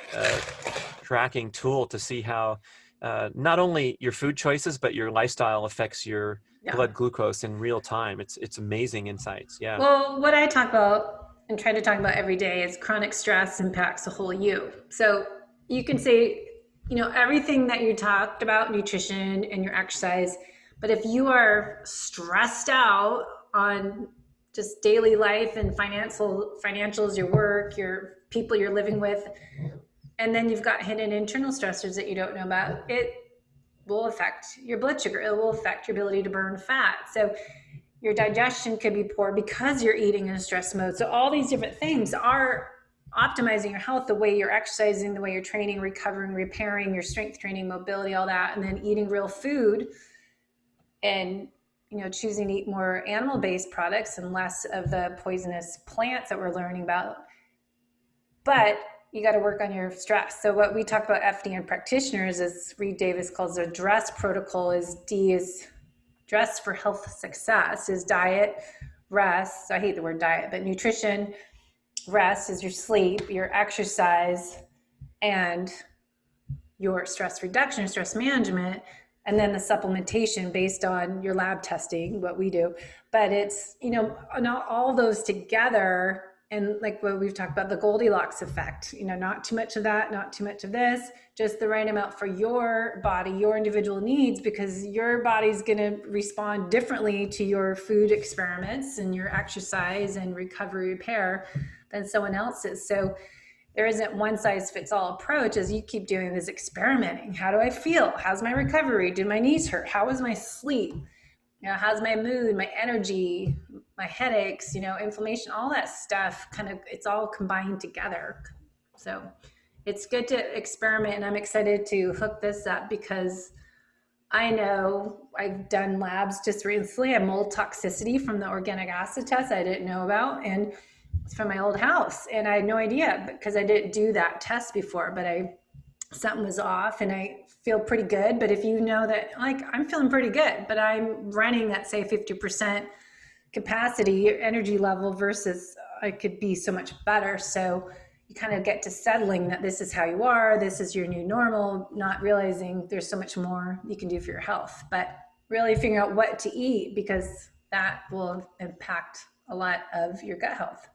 tracking tool to see how not only your food choices but your lifestyle affects your Yeah. blood glucose in real time. It's amazing insights. Yeah. Well, what I talk about and try to talk about every day is chronic stress impacts the whole you. So you can say, everything that you talked about, nutrition and your exercise, but if you are stressed out on just daily life and financials, your work, your people you're living with, and then you've got hidden internal stressors that you don't know about, it will affect your blood sugar. It will affect your ability to burn fat. So your digestion could be poor because you're eating in a stress mode. So all these different things are optimizing your health, the way you're exercising, the way you're training, recovering, repairing, your strength training, mobility, all that, and then eating real food and choosing to eat more animal-based products and less of the poisonous plants that we're learning about. But you got to work on your stress. So what we talk about FDN practitioners, as Reed Davis calls their DRESS protocol, is D is dress for health success, is diet, rest. I hate the word diet, but nutrition, rest is your sleep, your exercise, and your stress reduction, stress management, and then the supplementation based on your lab testing, what we do. But it's, not all those together. And like what we've talked about, the Goldilocks effect, not too much of that, not too much of this, just the right amount for your body, your individual needs, because your body's going to respond differently to your food experiments and your exercise and recovery repair than someone else's. So there isn't one size fits all approach as you keep doing this experimenting. How do I feel? How's my recovery? Did my knees hurt? How was my sleep? How's my mood, my energy, my headaches, inflammation, all that stuff, it's all combined together. So it's good to experiment, and I'm excited to hook this up because I know I've done labs just recently. I have mold toxicity from the organic acid test I didn't know about, and it's from my old house, and I had no idea because I didn't do that test before, but something was off, and I feel pretty good. But if you know that, I'm feeling pretty good, but I'm running at say 50% capacity energy level versus I could be so much better. So you kind of get to settling that this is how you are, this is your new normal, not realizing there's so much more you can do for your health, but really figuring out what to eat, because that will impact a lot of your gut health.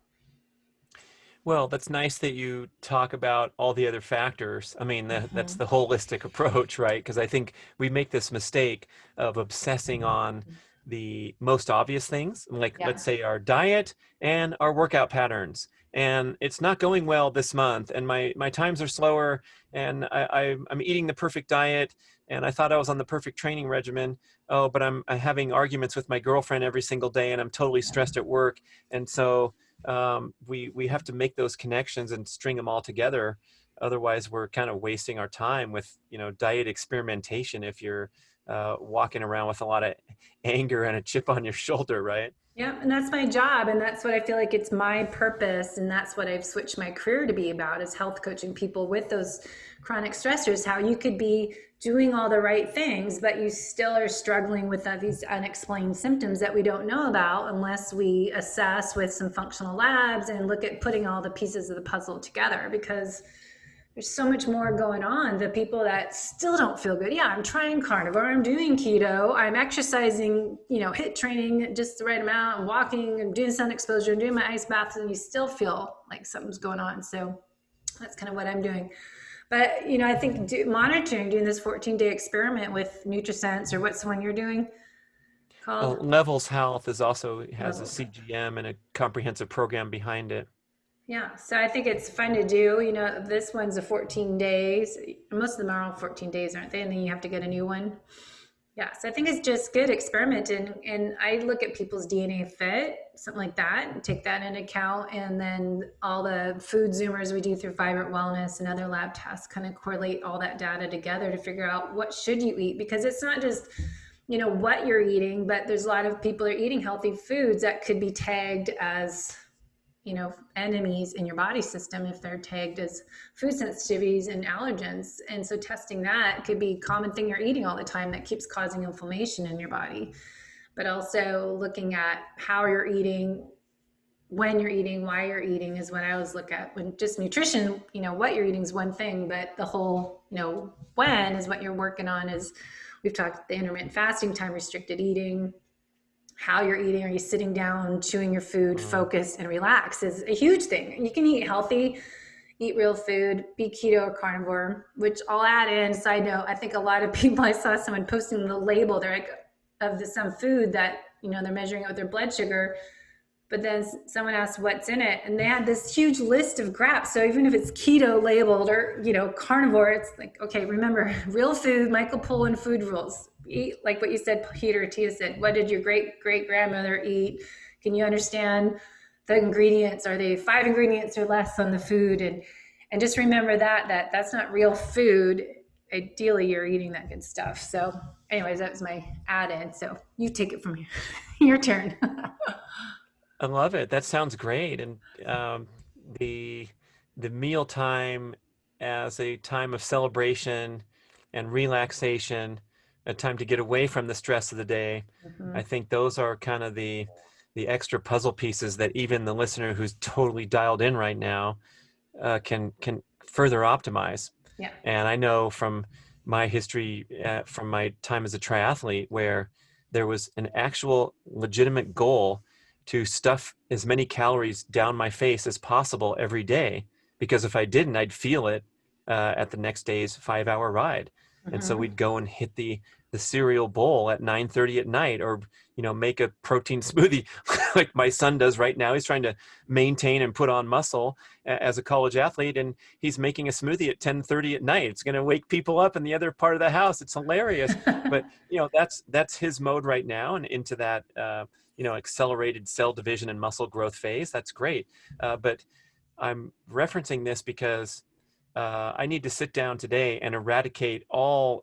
Well, that's nice that you talk about all the other factors. I mean, that's the holistic approach, right? Because I think we make this mistake of obsessing on the most obvious things, like let's say our diet and our workout patterns. And it's not going well this month, and my times are slower, and I'm eating the perfect diet, and I thought I was on the perfect training regimen. Oh, but I'm having arguments with my girlfriend every single day, and I'm totally stressed at work. And so we have to make those connections and string them all together. Otherwise, we're kind of wasting our time with diet experimentation if you're walking around with a lot of anger and a chip on your shoulder, right? Yeah, and that's my job, and that's what I feel like it's my purpose, and that's what I've switched my career to be about, is health coaching people with those chronic stressors, how you could be doing all the right things, but you still are struggling with these unexplained symptoms that we don't know about unless we assess with some functional labs and look at putting all the pieces of the puzzle together, because there's so much more going on. The people that still don't feel good, I'm trying carnivore, I'm doing keto, I'm exercising, HIIT training just the right amount, I'm walking, I'm doing sun exposure, I'm doing my ice baths, and you still feel like something's going on. So that's kind of what I'm doing. But, I think monitoring, doing this 14-day experiment with NutriSense, or what's the one you're doing called? Levels Health has a Levels. CGM and a comprehensive program behind it. Yeah, so I think it's fun to do. This one's a 14 days. Most of them are all 14 days, aren't they? And then you have to get a new one. Yeah, so I think it's just good experimenting. And I look at people's DNA fit, something like that, and take that into account. And then all the food zoomers we do through Vibrant Wellness and other lab tests kind of correlate all that data together to figure out what should you eat. Because it's not just, what you're eating, but there's a lot of people that are eating healthy foods that could be tagged as enemies in your body system if they're tagged as food sensitivities and allergens. And so testing that could be a common thing you're eating all the time that keeps causing inflammation in your body. But also looking at how you're eating, when you're eating, why you're eating is what I always look at. When just nutrition, what you're eating is one thing, but the whole, when is what you're working on. Is we've talked the intermittent fasting, time restricted eating, how you're eating. Are you sitting down, chewing your food, Mm. focus and relax is a huge thing. You can eat healthy, eat real food, be keto or carnivore, which I'll add in, side note, I think a lot of people, I saw someone posting the label, they're like, of some food that, they're measuring it with their blood sugar, but then someone asked what's in it, and they had this huge list of graphs. So even if it's keto labeled or carnivore, it's like, okay, remember, real food, Michael Pollan food rules. Eat like what you said, Peter Tia said. What did your great great grandmother eat? Can you understand the ingredients? Are they 5 ingredients or less on the food? And just remember that's not real food. Ideally, you're eating that good stuff. So, anyways, that was my add-in. So you take it from here. Your turn. I love it. That sounds great. And the the mealtime as a time of celebration and relaxation, a time to get away from the stress of the day. I Mhm. think those are kind of the extra puzzle pieces that even the listener who's totally dialed in right now can further optimize. Yeah. And I know from my history, from my time as a triathlete, where there was an actual legitimate goal to stuff as many calories down my face as possible every day, because if I didn't, I'd feel it at the next day's 5-hour ride. And so Mhm. we'd go and hit the cereal bowl at 9:30 at night, or make a protein smoothie like my son does right now. He's trying to maintain and put on muscle as a college athlete, and he's making a smoothie at 10:30 at night. It's going to wake people up in the other part of the house. It's hilarious. But that's his mode right now, and into that accelerated cell division and muscle growth phase. That's great. But I'm referencing this because I need to sit down today and eradicate all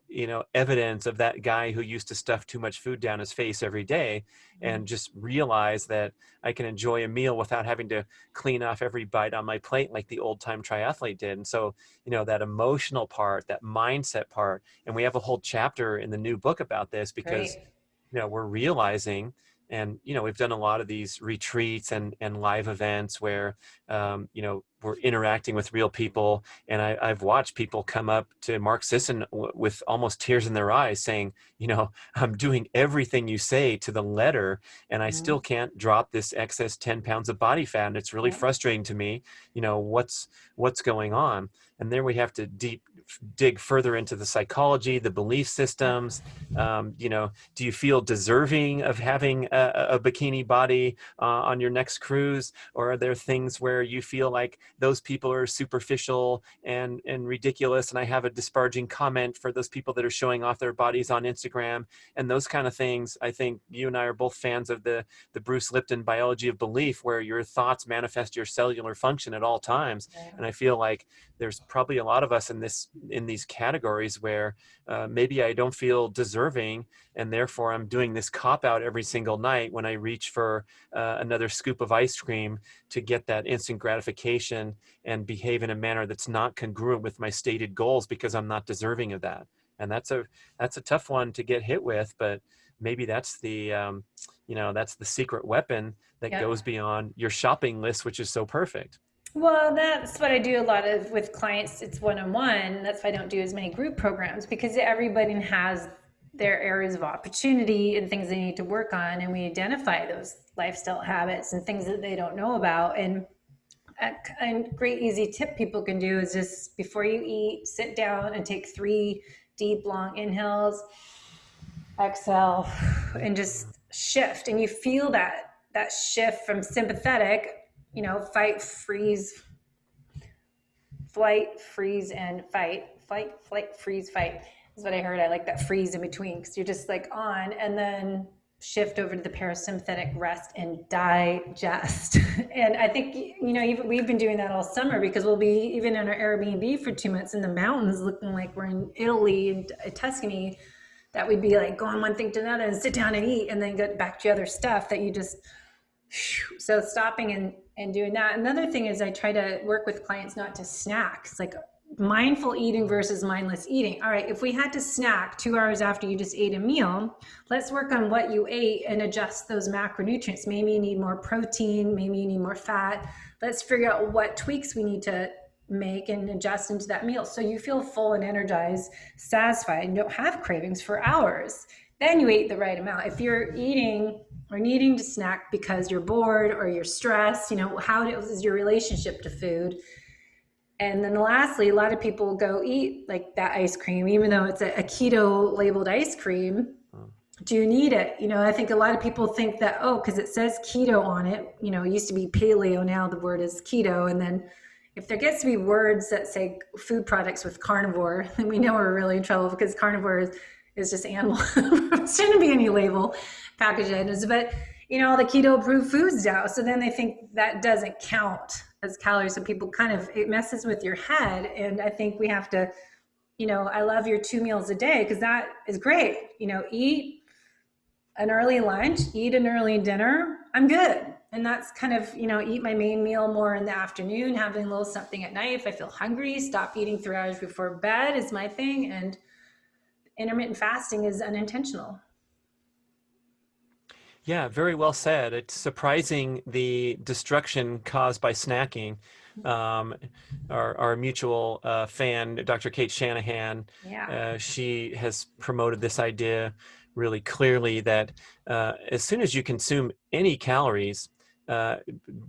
evidence of that guy who used to stuff too much food down his face every day, and just realize that I can enjoy a meal without having to clean off every bite on my plate like the old time triathlete did. And so that emotional part, that mindset part, and we have a whole chapter in the new book about this, because Great. we're realizing, and we've done a lot of these retreats and live events where we're interacting with real people, and I've watched people come up to Mark Sisson with almost tears in their eyes saying, I'm doing everything you say to the letter, and I still Mhm. can't drop this excess 10 pounds of body fat, and it's really Yeah. frustrating to me. What's going on? And there we have to dig further into the psychology, the belief Yeah. systems. Do you feel deserving of having a bikini body on your next cruise? Or are there things where you feel like those people are superficial and ridiculous, and I have a disparaging comment for those people that are showing off their bodies on Instagram? And those kind of things. I think you and I are both fans of the Bruce Lipton biology of belief, where your thoughts manifest your cellular function at all times. Yeah. And I feel like there's probably a lot of us in these categories where maybe I don't feel deserving, and therefore I'm doing this cop out every single night when I reach for another scoop of ice cream to get that instant gratification, and behave in a manner that's not congruent with my stated goals, because I'm not deserving of that. And that's a tough one to get hit with, but maybe that's that's the secret weapon that Yeah. goes beyond your shopping list, which is so perfect. Well, that's what I do a lot of with clients. It's one-on-one. That's why I don't do as many group programs, because everybody has their areas of opportunity and things they need to work on. And we identify those lifestyle habits and things that they don't know about. And a great easy tip people can do is just before you eat, sit down and take 3 deep, long inhales, exhale, and just shift. And you feel that shift from sympathetic, fight, freeze, flight, freeze, and fight. Fight, flight, freeze, fight is what I heard. I like that freeze in between, because you're just like on, and then shift over to the parasympathetic, rest and digest. And I think, even we've been doing that all summer, because we'll be even in our Airbnb for 2 months in the mountains, looking like we're in Italy and Tuscany, that we'd be like going one thing to another and sit down and eat, and then get back to other stuff that you just, so stopping and doing that. Another thing is I try to work with clients not to snack. It's like mindful eating versus mindless eating. All right, if we had to snack 2 hours after you just ate a meal, let's work on what you ate and adjust those macronutrients. Maybe you need more protein, maybe you need more fat. Let's figure out what tweaks we need to make and adjust into that meal so you feel full and energized, satisfied, and don't have cravings for hours. Then you ate the right amount. If you're eating or needing to snack because you're bored or you're stressed. How is your relationship to food? And then lastly, a lot of people go eat like that ice cream, even though it's a keto labeled ice cream. Mm. Do you need it? I think a lot of people think that, oh, because it says keto on it, it used to be paleo, now the word is keto. And then if there gets to be words that say food products with carnivore, then we know we're really in trouble, because carnivore is just animal. There shouldn't be any label package items, but all the keto approved foods now. So then they think that doesn't count as calories. So people it messes with your head. And I think we have to, I love your 2 meals a day, because that is great. Eat an early lunch, eat an early dinner, I'm good. And that's eat my main meal more in the afternoon, having a little something at night. If I feel hungry, stop eating 3 hours before bed is my thing. And intermittent fasting is unintentional. Yeah, very well said. It's surprising the destruction caused by snacking. Um, our mutual fan, Dr. Kate Shanahan, Yeah. she has promoted this idea really clearly that as soon as you consume any calories, uh,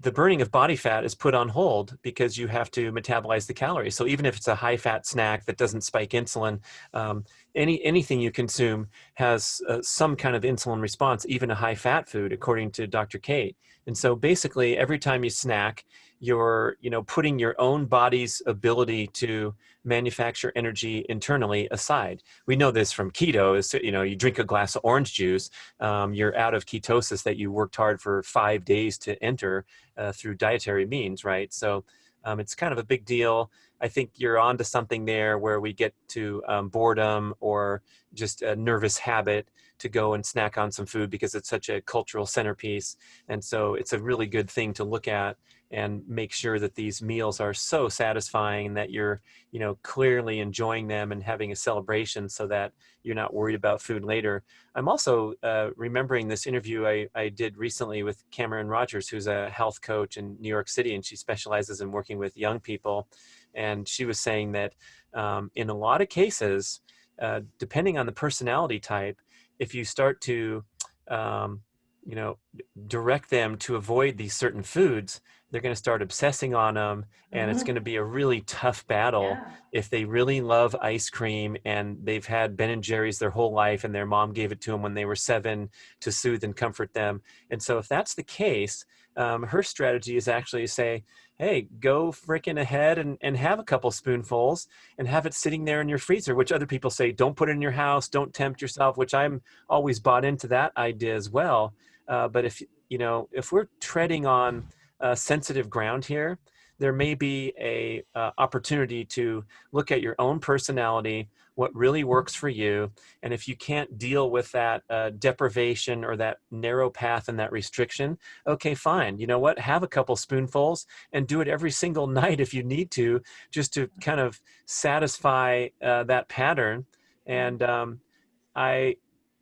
the burning of body fat is put on hold because you have to metabolize the calories. So even if it's a high-fat snack that doesn't spike insulin, um, anything you consume has some kind of insulin response, even a high-fat food, according to Dr. Kate. And so basically, every time you snack, you're putting your own body's ability to manufacture energy internally aside. We know this from keto. Is you drink a glass of orange juice, you're out of ketosis that you worked hard for 5 days to enter through dietary means, right? So it's kind of a big deal. I think you're onto something there, where we get to boredom or just a nervous habit to go and snack on some food because it's such a cultural centerpiece. And so it's a really good thing to look at and make sure that these meals are so satisfying that you're clearly enjoying them and having a celebration, so that you're not worried about food later. I'm also remembering this interview I did recently with Cameron Rogers, who's a health coach in New York City, and she specializes in working with young people. And she was saying that in a lot of cases, depending on the personality type, if you start to you know, direct them to avoid these certain foods, they're going to start obsessing on them, and it's going to be a really tough battle Yeah. if they really love ice cream and they've had Ben and Jerry's their whole life and their mom gave it to them when they were 7 to soothe and comfort them. And so if that's the case, her strategy is actually to say, hey, go freaking ahead and have a couple spoonfuls and have it sitting there in your freezer, which other people say, don't put it in your house, don't tempt yourself, which I'm always bought into that idea as well. But if we're treading on sensitive ground here, there may be a opportunity to look at your own personality, what really works for you, and if you can't deal with that deprivation or that narrow path and that restriction, okay, fine. You know what? Have a couple spoonfuls and do it every single night if you need to, just to kind of satisfy that pattern. And I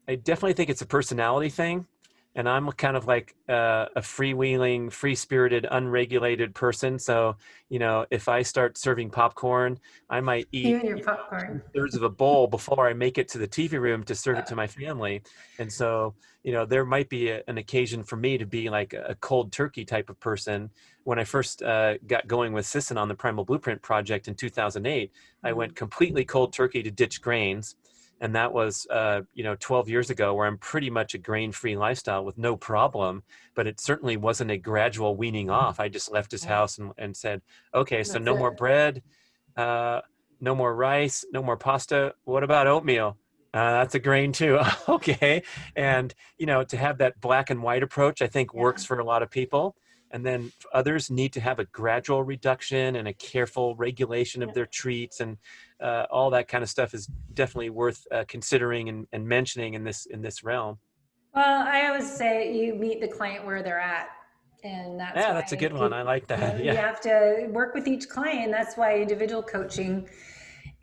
I definitely think it's a personality thing. And I'm kind of like a freewheeling, free-spirited, unregulated person. So, if I start serving popcorn, I might You eat, and your popcorn. 2/3 of a bowl before I make it to the TV room to serve it to my family. And so, there might be an occasion for me to be like a cold turkey type of person. When I first got going with Sisson on the Primal Blueprint project in 2008, I went completely cold turkey to ditch grains. And that was 12 years ago, where I'm pretty much a grain-free lifestyle with no problem. But it certainly wasn't a gradual weaning off. I just left his house and said, okay, so That's no more it. bread, uh, no more rice, no more pasta. What about oatmeal? That's a grain too. Okay. And to have that black and white approach, I think Yeah. works for a lot of people. And then others need to have a gradual reduction and a careful regulation of Yeah. their treats, and all that kind of stuff is definitely worth considering and mentioning in this realm. Well, I always say you meet the client where they're at. And that's Yeah, that's a why good one. I like that. you Yeah. have to work with each client. That's why individual coaching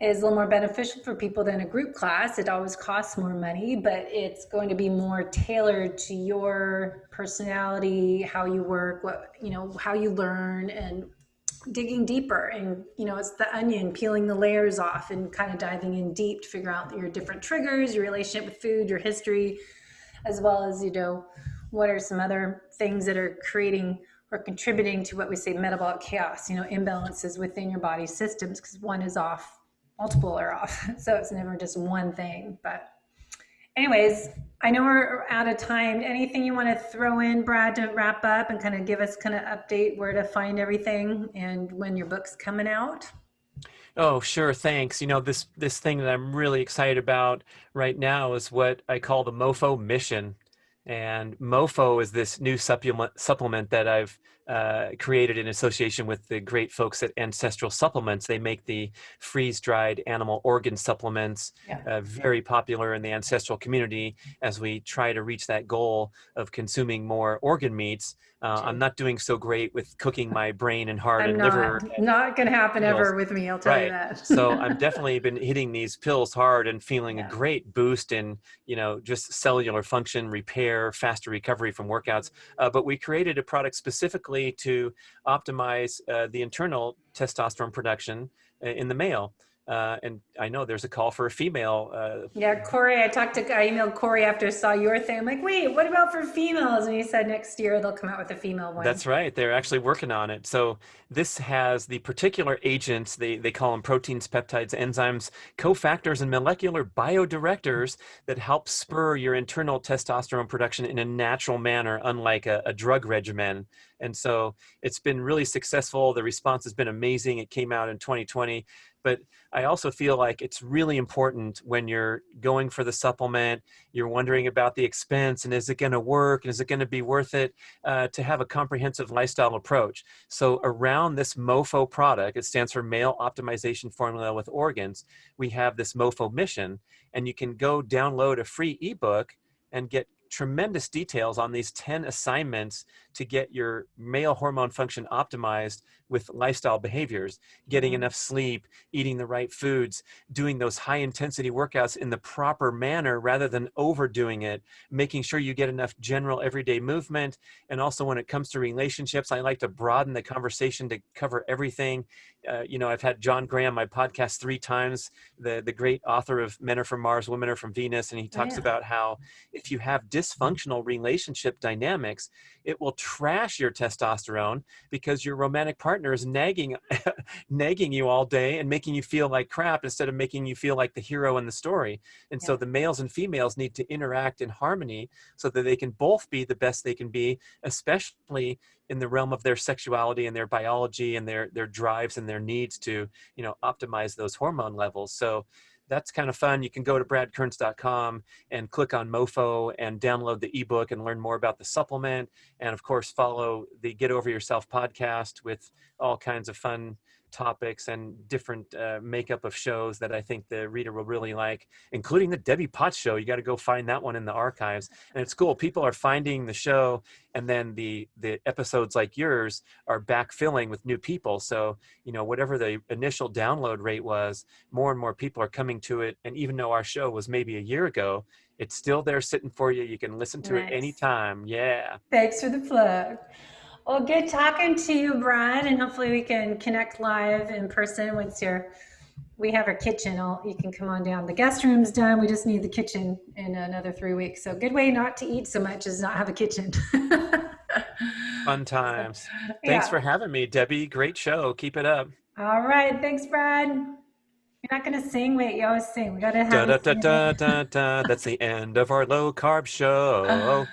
is a little more beneficial for people than a group class. It always costs more money, but it's going to be more tailored to your personality, how you work, how you learn, and digging deeper. And it's the onion, peeling the layers off and kind of diving in deep to figure out your different triggers, your relationship with food, your history, as well as what are some other things that are creating or contributing to what we say metabolic chaos, imbalances within your body systems, because one is off, multiple are off. So it's never just one thing. But anyways, I know we're out of time. Anything you want to throw in, Brad, to wrap up and kind of give us kind of update where to find everything and when your book's coming out? Oh, sure. Thanks. This thing that I'm really excited about right now is what I call the MoFo mission. And MoFo is this new supplement that I've created in association with the great folks at Ancestral Supplements. They make the freeze-dried animal organ supplements, Yeah. very popular in the ancestral community as we try to reach that goal of consuming more organ meats. I'm not doing so great with cooking my brain and heart I'm and liver not going to happen meals. ever with me. I'll tell you Right. that. So I'm definitely been hitting these pills hard and feeling a Yeah. great boost in, just cellular function, repair, faster recovery from workouts. But we created a product specifically to optimize the internal testosterone production in the male. And I know there's a call for a female. Yeah, Corey, I emailed Corey after I saw your thing. I'm like, wait, what about for females? And he said next year they'll come out with a female one. That's right. They're actually working on it. So this has the particular agents, they call them proteins, peptides, enzymes, cofactors, and molecular biodirectors that help spur your internal testosterone production in a natural manner, unlike a drug regimen. And so it's been really successful. The response has been amazing. It came out in 2020. But I also feel like it's really important when you're going for the supplement, you're wondering about the expense and is it going to work and is it going to be worth it, to have a comprehensive lifestyle approach. So around this MoFo product, it stands for Male Optimization Formula with Organs, we have this MoFo mission, and you can go download a free ebook and get tremendous details on these 10 assignments to get your male hormone function optimized with lifestyle behaviors, getting enough sleep, eating the right foods, doing those high intensity workouts in the proper manner rather than overdoing it, making sure you get enough general everyday movement. And also when it comes to relationships, I like to broaden the conversation to cover everything. I've had John Graham, my podcast 3 times, the great author of Men Are From Mars, Women Are From Venus. And he talks about how if you have dysfunctional relationship dynamics, it will trash your testosterone because your romantic partner is nagging you all day and making you feel like crap instead of making you feel like the hero in the story. And so the males and females need to interact in harmony so that they can both be the best they can be, especially in the realm of their sexuality and their biology and their drives and their needs to, optimize those hormone levels. So that's kind of fun. You can go to bradkearns.com and click on MoFo and download the ebook and learn more about the supplement. And of course, follow the Get Over Yourself podcast with all kinds of fun topics and different makeup of shows that I think the reader will really like, including the Debbie Potts show. You got to go find that one in the archives. And it's cool. People are finding the show, and then the episodes like yours are backfilling with new people. So, whatever the initial download rate was, more and more people are coming to it. And even though our show was maybe a year ago, it's still there sitting for you. You can listen to it anytime. Yeah. Thanks for the plug. Well, good talking to you, Brad, and hopefully we can connect live in person once we have our kitchen. You can come on down. The guest room's done. We just need the kitchen in another 3 weeks. So good way not to eat so much is not have a kitchen. Fun times. Thanks for having me, Debbie. Great show. Keep it up. All right. Thanks, Brad. You're not going to sing? Wait, you always sing. We got to have That's the end of our low carb show.